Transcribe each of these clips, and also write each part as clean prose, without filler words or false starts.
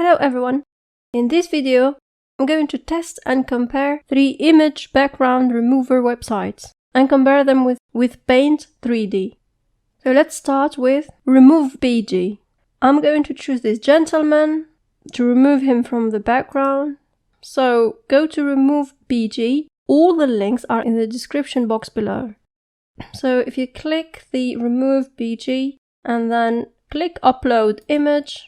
Hello everyone! In this video, I'm going to test and compare 3 image background remover websites and compare them with Paint 3D. So let's start with Removebg. I'm going to choose this gentleman to remove him from the background. So go to Removebg. All the links are in the description box below. So if you click the Removebg and then click Upload Image,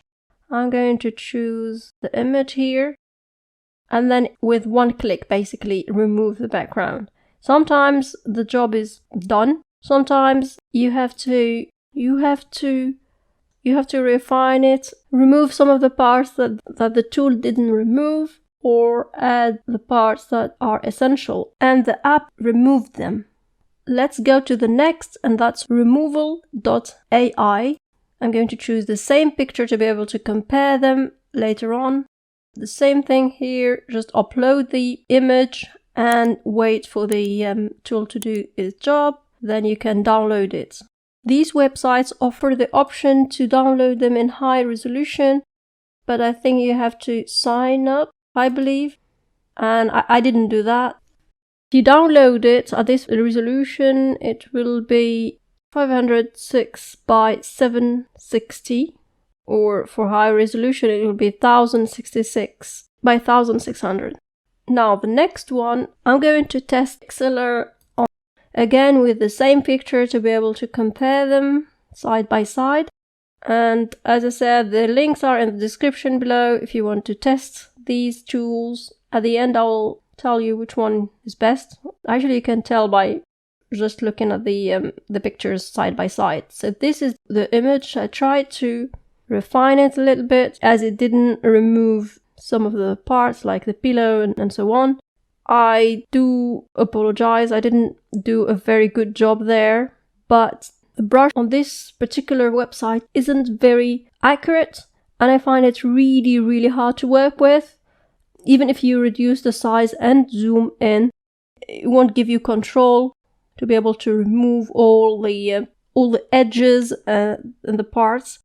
I'm going to choose the image here, and then with one click basically remove the background. Sometimes the job is done. Sometimes you have to refine it, remove some of the parts that the tool didn't remove, or add the parts that are essential, and the app removed them. Let's go to the next, and that's Removeai. I'm going to choose the same picture to be able to compare them later on. The same thing here, just upload the image and wait for the tool to do its job. Then you can download it. These websites offer the option to download them in high resolution, but I think you have to sign up, I believe, and I didn't do that. If you download it at this resolution, it will be 506 by 760, or for high resolution it will be 1066 by 1600. Now the next one, I'm going to test Pixlr on, again with the same picture to be able to compare them side by side. And as I said, the links are in the description below if you want to test these tools. At the end I'll tell you which one is best. Actually, you can tell by just looking at the pictures side by side. So this is the image. I tried to refine it a little bit as it didn't remove some of the parts like the pillow and so on. I do apologize, I didn't do a very good job there, but the brush on this particular website isn't very accurate, and I find it really hard to work with. Even if you reduce the size and zoom in, it won't give you control to be able to remove all the edges and the parts.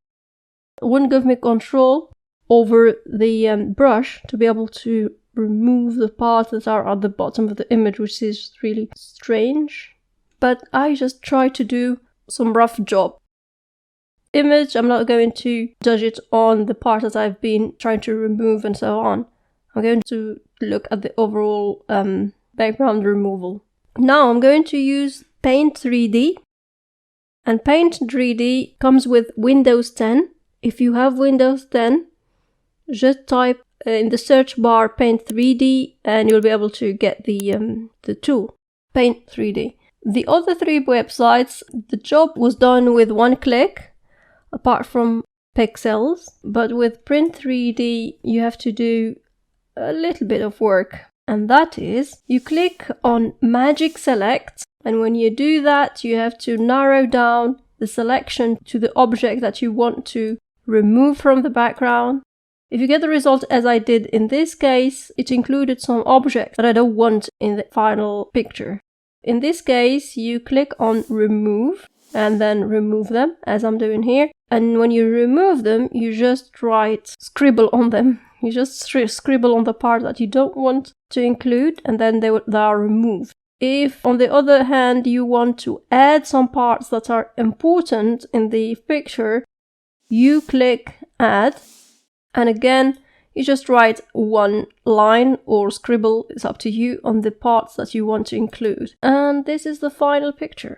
It wouldn't give me control over the brush to be able to remove the parts that are at the bottom of the image, which is really strange. But I just try to do some rough job. Image, I'm not going to judge it on the part that I've been trying to remove and so on. I'm going to look at the overall background removal. Now I'm going to use Paint 3D, and Paint 3D comes with Windows 10. If you have Windows 10, just type in the search bar Paint 3D and you'll be able to get the tool, Paint 3D. The other 3 websites, the job was done with one click, apart from pixels, but with Paint 3D you have to do a little bit of work. And that is, you click on Magic Select, and when you do that, you have to narrow down the selection to the object that you want to remove from the background. If you get the result as I did in this case, it included some objects that I don't want in the final picture. In this case, you click on Remove, and then remove them, as I'm doing here. And when you remove them, you just scribble on them. You just scribble on the part that you don't want to include, and then they are removed. If, on the other hand, you want to add some parts that are important in the picture, you click Add, and again, you just write one line or scribble, it's up to you, on the parts that you want to include. And this is the final picture.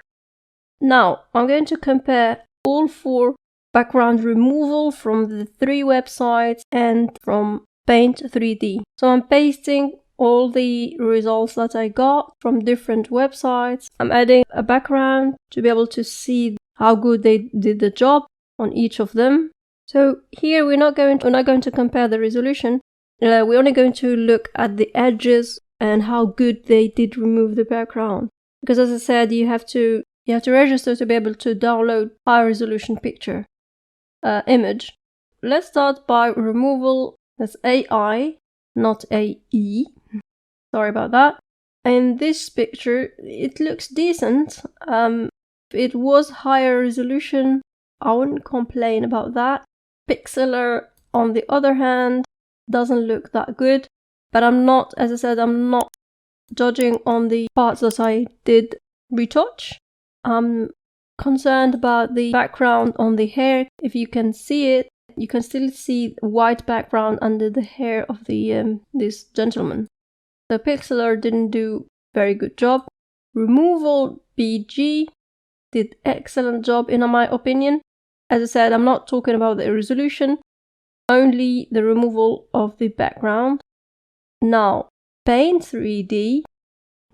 Now, I'm going to compare all 4 background removal from the 3 websites and from Paint 3D. So I'm pasting all the results that I got from different websites. I'm adding a background to be able to see how good they did the job on each of them. So here we're not going to compare the resolution. We're only going to look at the edges and how good they did remove the background. Because as I said, you have to register to be able to download high resolution picture. Image. Let's start by removal. That's AI, not AE. Sorry about that. In this picture, it looks decent. It was higher resolution. I wouldn't complain about that. Pixlr on the other hand, doesn't look that good. But I'm not, as I said, I'm not judging on the parts that I did retouch. I'm concerned about the background on the hair. If you can see it, you can still see white background under the hair of the this gentleman. The pixeler didn't do very good job. Removebg did excellent job in my opinion. As I said, I'm not talking about the resolution, only the removal of the background. Now, Paint 3D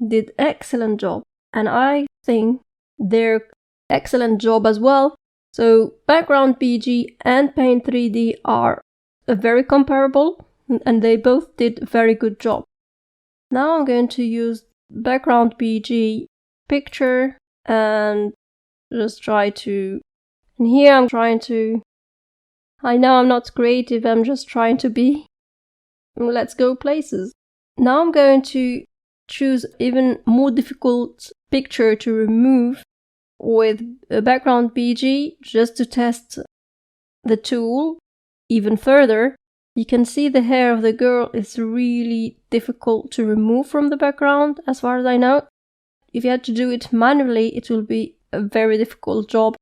did excellent job, and I think they're excellent job as well. So Background BG and Paint 3D are very comparable, and they both did very good job. Now I'm going to use Background BG picture and just try to, and here I'm trying to, I know I'm not creative, I'm just trying to be, let's go places. Now I'm going to choose even more difficult picture to remove with a Background BG just to test the tool even further. You can see the hair of the girl is really difficult to remove from the background, as far as I know. If you had to do it manually, it will be a very difficult job.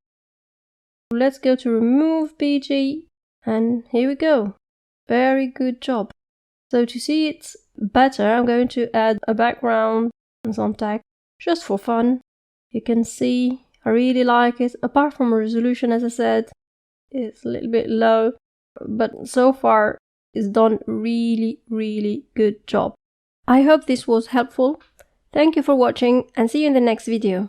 Let's go to Removebg, and here we go. Very good job. So to see it better, I'm going to add a background and some text, just for fun. You can see I really like it. Apart from resolution, as I said, it's a little bit low, but so far it's done really, really good job. I hope this was helpful. Thank you for watching and see you in the next video.